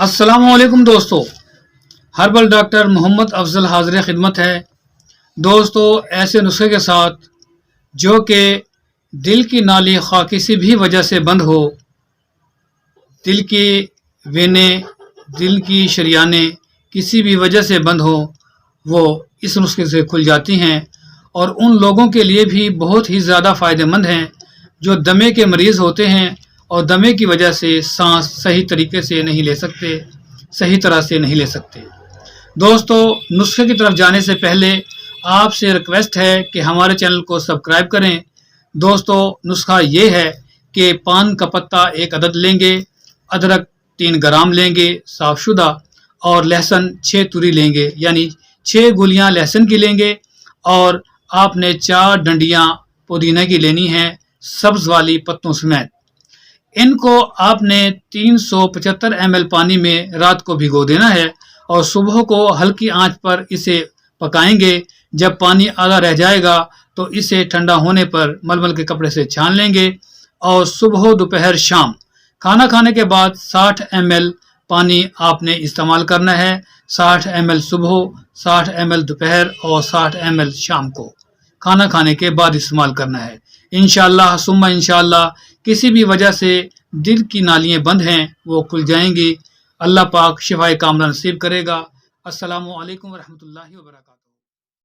अस्सलामुअलैकुम दोस्तों, herbal doctor Mohammad Afzal हाजिर खिदमत है। दोस्तों, ऐसे नुस्खे के साथ जो कि दिल की नाली खा किसी भी वजह से बंद हो, दिल की वेनें, दिल की शरियानें किसी भी वजह से बंद हो, वो इस नुस्खे से खुल जाती हैं और उन लोगों के लिए भी बहुत ही ज़्यादा फ़ायदेमंद हैं जो दमे के मरीज़ होते हैं और दमे की वजह से सांस सही तरीके से नहीं ले सकते, सही तरह से नहीं ले सकते। दोस्तों, नुस्खे की तरफ जाने से पहले आपसे रिक्वेस्ट है कि हमारे चैनल को सब्सक्राइब करें। दोस्तों, नुस्खा ये है कि पान का पत्ता 1 अदद लेंगे, अदरक 3 ग्राम लेंगे साफ़शुदा, और लहसुन 6 तुरी लेंगे, यानी 6 गुलियाँ लहसुन की लेंगे, और आपने 4 डंडियाँ पुदीना की लेनी हैं, सब्ज़ वाली पत्तों समेत। इनको आपने 375 ml पानी में रात को भिगो देना है और सुबह को हल्की आंच पर इसे पकाएंगे। जब पानी आधा रह जाएगा तो इसे ठंडा होने पर मलमल के कपड़े से छान लेंगे और सुबह, दोपहर, शाम खाना खाने के बाद 60 ml पानी आपने इस्तेमाल करना है। 60 ml सुबह, 60 ml दोपहर और 60 ml शाम को खाना खाने के बाद इस्तेमाल करना है। इंशाअल्लाह सुम्मा इंशाअल्लाह किसी भी वजह से दिल की नालियाँ बंद हैं, वो खुल जाएंगी। अल्लाह पाक शिफाए कामला नसीब करेगा। अस्सलामु अलैकुम व रहमतुल्लाहि व बरकातहू।